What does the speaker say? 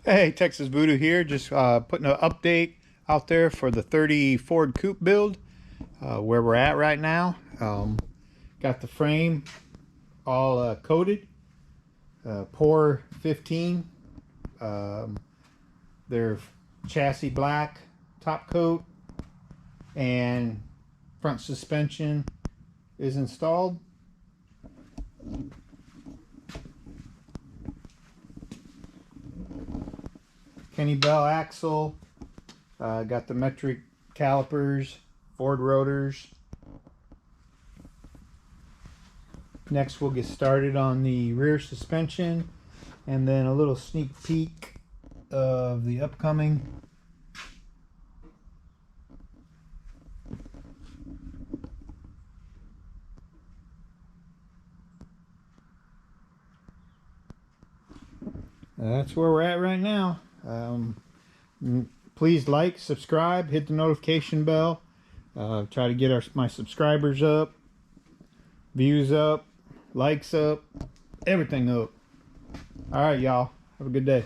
Hey, Texas Voodoo here, just putting an update out there for the 30 Ford Coupe build, where we're at right now. Got the frame all coated, pour 15, um, their chassis black, top coat, and front suspension is installed. Kenny Bell axle, got the metric calipers, Ford rotors. Next we'll get started on the rear suspension and then a little sneak peek of the upcoming. That's where we're at right now. Please like, subscribe, hit the notification bell. Try to get my subscribers up, views up, likes up, everything up. All right, y'all. Have a good day.